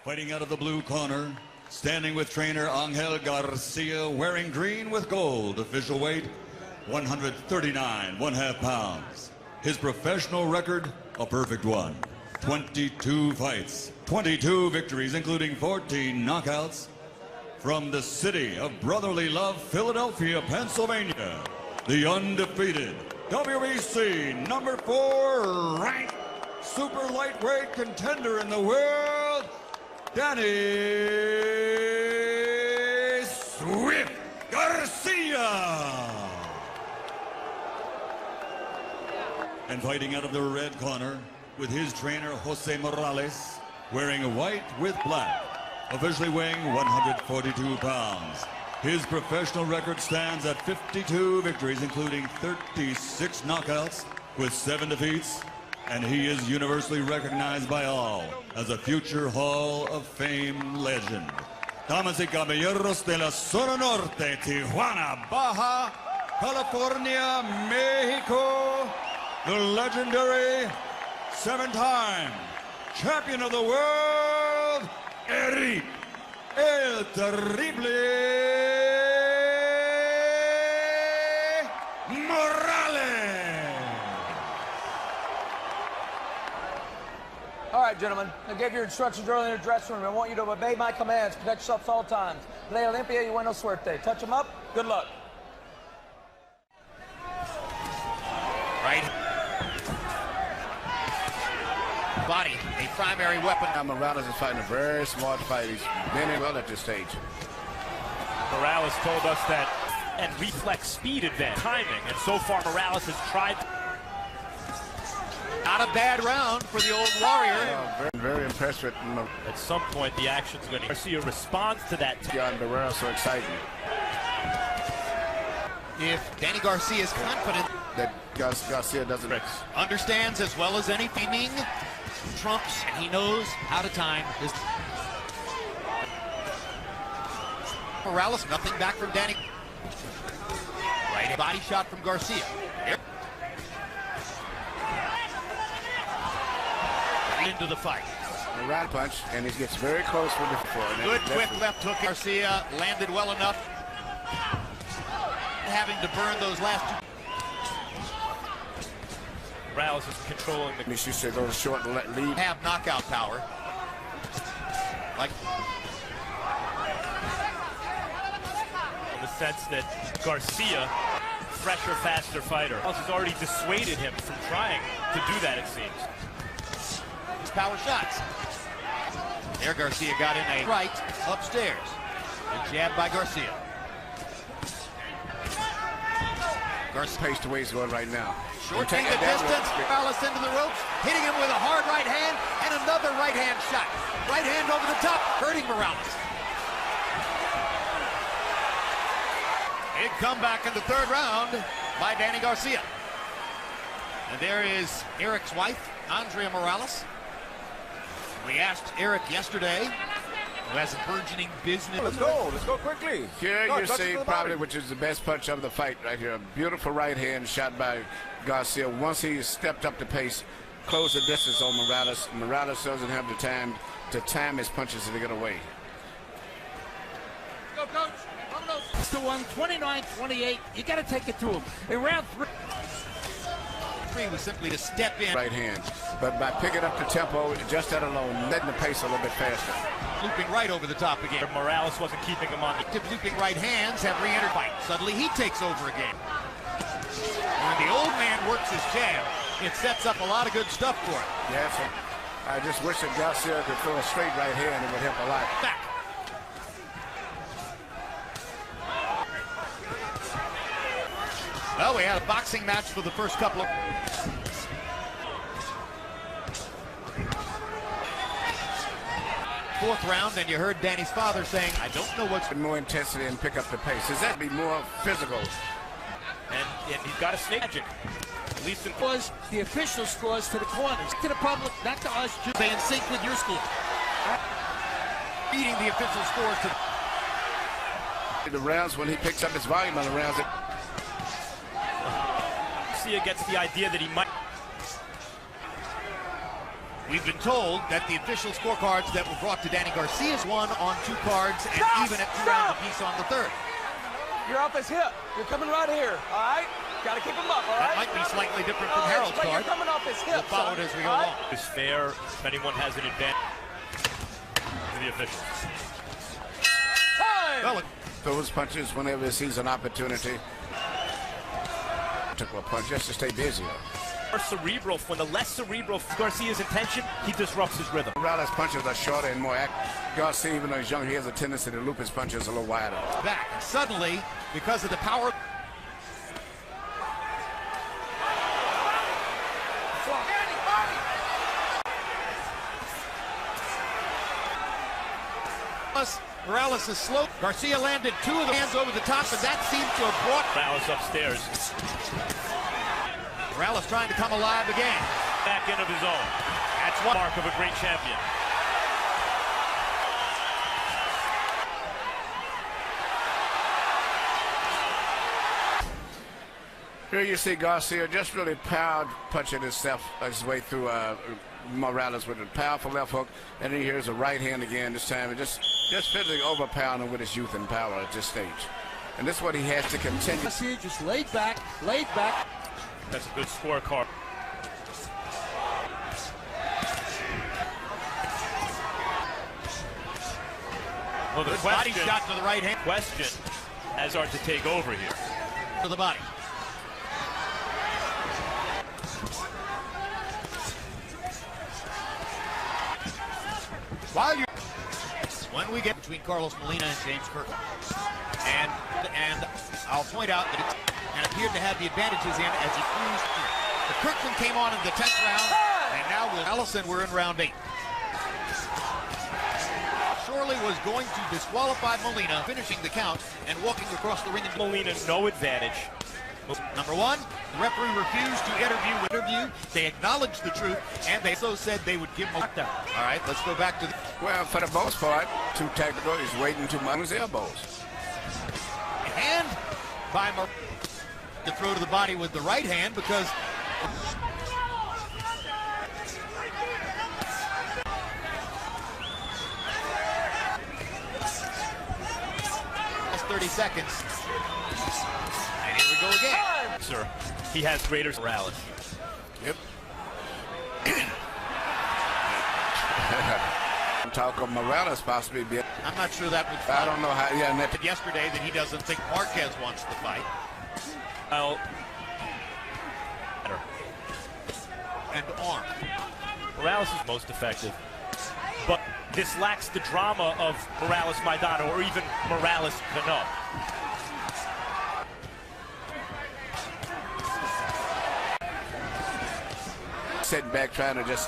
Fighting out of the blue corner, standing with trainer Angel Garcia, wearing green with gold, official weight 139 1/2 pounds. His professional record, a perfect one. 22 fights, 22 victories, including 14 knockouts. From the city of brotherly love, Philadelphia, Pennsylvania, the undefeated WBC number 4 ranked super lightweight contender in the world, Dany Swift Garcia. And fighting out of the red corner with his trainer Jose Morales, wearing white with black, officially weighing 142 pounds. His professional record stands at 52 victories, including 36 knockouts with 7 defeats, and he is universally recognized by all as a future Hall of Fame legend. Damas y caballeros de la zona norte, Tijuana, Baja California, Mexico, the legendary 7-time champion of the world, Erik, el terrible Morales. All right, gentlemen, I gave your instructions earlier in the dressing room. I want you to obey my commands. Protect yourselves at all times. Play Olympia y buena suerte. Touch them up, good luck. Right. Body, a primary weapon. Morales is fighting a very smart fight. He's been in well at this stage. Morales told us that, and reflex speed advantage, timing, and so far Morales has tried. Not a bad round for the old warrior. Very, very impressed with him. At some point, the action's going to see a response to that. Beyond the world, so exciting. If Dany Garcia is confident That Garcia doesn't understands as well as any timing trumps, and he knows how to time his. Morales, nothing back from Dany. Right, body shot from Garcia. Into the fight. A right punch, and he gets very close with the foot. Good quick left hook. Garcia landed well enough, having to burn those last two. Morales is controlling the. He should go short and let lead. Have knockout power. Like In the sense that Garcia, fresher, faster fighter, has already dissuaded him from trying to do that, it seems. power shots. There Garcia got in a right upstairs. A jab by Garcia. Garcia pace the way he's going right now. Shortening the distance. Morales into the ropes, hitting him with a hard right hand and another right hand shot. Right hand over the top, hurting Morales. Big comeback in the third round by Dany Garcia. And there is Erik's wife, Andrea Morales. We asked Erik yesterday, who has a burgeoning business. Let's go quickly. Here you see probably which is the best punch of the fight right here. A beautiful right hand shot by Garcia. Once he stepped up the pace, closed the distance on Morales. Morales doesn't have the time to time his punches to get away. Go, coach. It's the one, 29-28. You got to take it to him. In round 3. Was simply to step in. Right hand. But by picking up the tempo, just that alone, letting the pace a little bit faster. Looping right over the top again. Morales wasn't keeping him on. Active looping right hands have re-entered fight. Suddenly he takes over again. When the old man works his jab, it sets up a lot of good stuff for him. Yes, I just wish that Garcia could throw a straight right hand. It would help a lot. Back. Well, we had a boxing match for the first couple of... Fourth round, and you heard Dany's father saying, I don't know what's... More intensity and pick up the pace. Does that be more physical? And he's got a snake magic. At least in... Was the official scores to the corners. To the public, not to us. Stay in sync with your score. Beating the official scores to... The rounds, when he picks up his volume on the rounds... Garcia gets the idea that he might. We've been told that the official scorecards that were brought to Dany Garcia's won on 2 cards and even at 2 rounds apiece on the 3rd. You're off his hip. You're coming right here, all right? Got to keep him up, all right? That might be slightly different from Harold's card. You're coming off his hip, We'll follow it as we go along. It's fair if anyone has an advantage to the officials. Time! Well, Those punches whenever he sees an opportunity. Took a punch just to stay busy. More cerebral. When the less cerebral Garcia's intention, he disrupts his rhythm. Morales' punches are shorter and more active. Garcia, even though he's young, he has a tendency to loop his punches a little wider. back. And suddenly, because of the power... Morales is slow. Garcia landed 2 of the hands over the top, and that seemed to have brought Morales upstairs. Morales trying to come alive again. Back end of his own. That's one mark of a great champion. Here you see Garcia just really power punching his way through Morales with a powerful left hook, and then here's a right hand again this time, and just physically overpowering him with his youth and power at this stage. And this is what he has to continue. Garcia just laid back, laid back. That's a good scorecard. Well, the body question, shot to the right hand. Question has art to take over here. To the body. When we get between Carlos Molina and James Kirkland, and I'll point out that it appeared to have the advantages in as he cruised through. The Kirkland came on in the 10th round, and now with Allison, we're in round 8. Shorley was going to disqualify Molina, finishing the count and walking across the ring. And Molina, no advantage. Number 1, the referee refused to interview. They acknowledged the truth, and they also said they would give him a knockdown. All right, let's go back to the... Well, for the most part, too technical. He's waiting too much on his elbows. And by to throw to the body with the right hand because... That's 30 seconds. And here we go again. Sir, he has greater Morales. Yep. Talk of Morales possibly be. I'm not sure that would... I don't know how. Yeah, and that, Yesterday that he doesn't think Marquez wants the fight. Well, And arm. Morales is most effective. But this lacks the drama of Morales Maidana or even Morales Cano. sitting back trying to just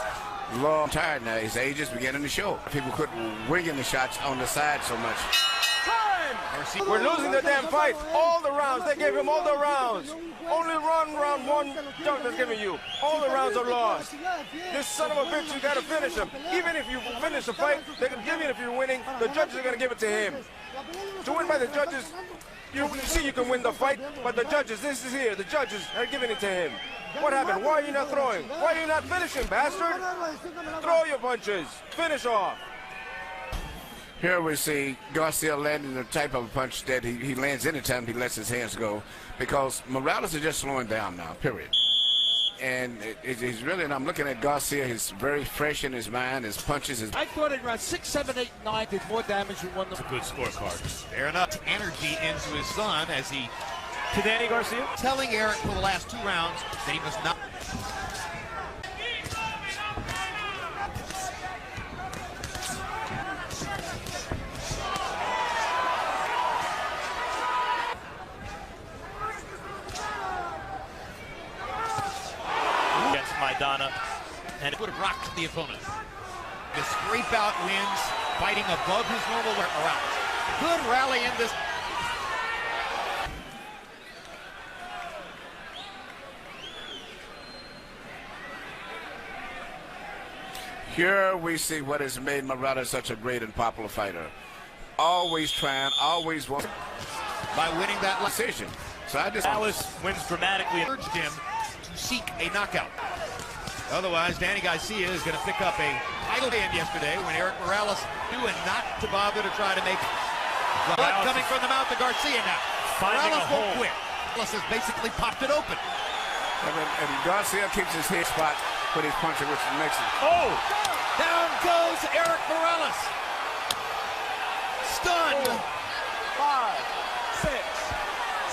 long tired now. His age is beginning to show. People quit winging the shots on the side so much. Time! We're losing the damn fight. All the rounds. They gave him all the rounds. Only round one judge is giving you. All the rounds are lost. This son of a bitch, you got to finish him. Even if you finish the fight, they can give it if you're winning. The judges are going to give it to him. To win by the judges, you see you can win the fight, but the judges, this is here, the judges are giving it to him. What happened? Why are you not throwing? Why are you not finishing, bastard? Throw your punches. Finish off. Here we see Garcia landing the type of punch that he lands anytime he lets his hands go, because Morales is just slowing down now, period. And he's really, and I'm looking at Garcia, he's very fresh in his mind, his punches. I thought it around 6, 7, 8, 9 did more damage than one. It's a good scorecard. Fair enough. Energy into his son as he... To Dany Garcia? Telling Erik for the last 2 rounds that he must not... Against Maidana. And it would have rocked the opponent. The scrape out wins, fighting above his normal Morales. Good rally in this. Here we see what has made Morales such a great and popular fighter. Always trying, always wanting. By winning that decision. So I just... Morales wins dramatically. Urged him to seek a knockout. Otherwise, Dany Garcia is going to pick up a title win yesterday when Erik Morales knew and not to bother to try to make blood coming from the mouth of Garcia now. Morales won't quit. Morales has basically popped it open. And Garcia keeps his head spot when he's punching, which makes it. Oh! Down goes Erik Morales. Stunned. 5, 6,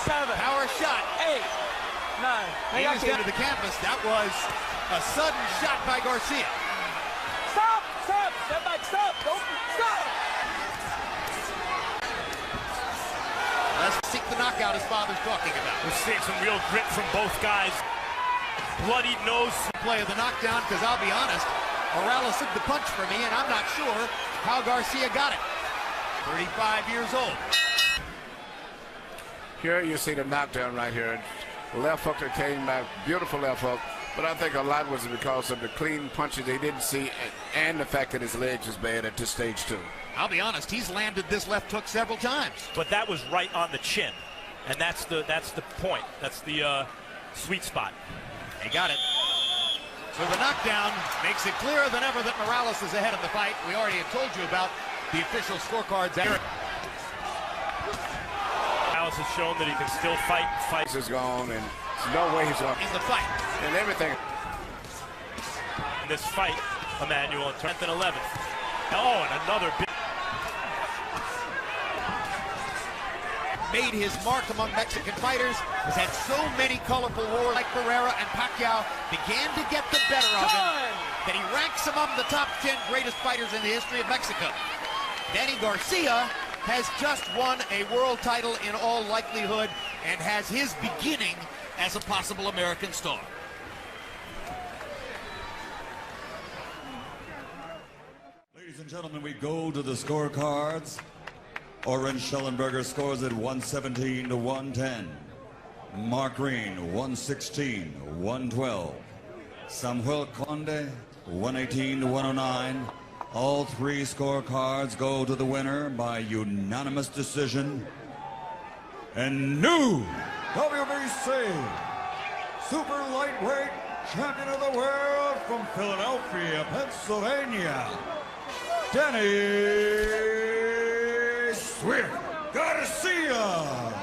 7. Power shot. 8, 9. He was down to the canvas. That was a sudden shot by Garcia. Stop! Stop! Step back! Stop! Don't stop! Let's seek the knockout his father's talking about. We're seeing some real grit from both guys. Bloodied nose. Play of the knockdown, because I'll be honest, Morales took the punch for me, and I'm not sure how Garcia got it. 35 years old. Here you see the knockdown right here. Left hook that came back, beautiful left hook. But I think a lot was because of the clean punches they didn't see, and the fact that his legs is bad at this stage too. I'll be honest, he's landed this left hook several times. But that was right on the chin, and that's the point. That's the sweet spot. He got it. So the knockdown makes it clearer than ever that Morales is ahead of the fight. We already have told you about the official scorecards. Morales has shown that he can still fight. This is gone, and there's no way he's on in the fight. And everything. In this fight, Emmanuel, 10th and 11th. Oh, and another big. Made his mark among Mexican fighters, has had so many colorful wars like Ferreira and Pacquiao began to get the better of him that he ranks among the top 10 greatest fighters in the history of Mexico. Dany Garcia has just won a world title in all likelihood and has his beginning as a possible American star. Ladies and gentlemen, we go to the scorecards. Orange Schellenberger scores at 117 to 110. Mark Green, 116, 112. Samuel Conde, 118 to 109. All three scorecards go to the winner by unanimous decision. And new WBC Super Lightweight Champion of the World from Philadelphia, Pennsylvania, Dany Garcia.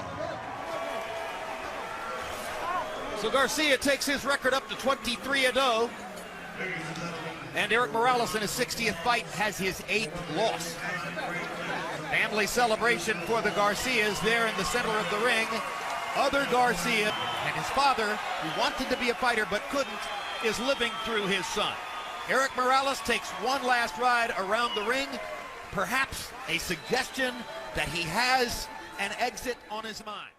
So Garcia takes his record up to 23-0. And Erik Morales in his 60th fight has his 8th loss. Family celebration for the Garcias there in the center of the ring. Other Garcia and his father, who wanted to be a fighter but couldn't, is living through his son. Erik Morales takes one last ride around the ring. Perhaps a suggestion that he has an exit on his mind.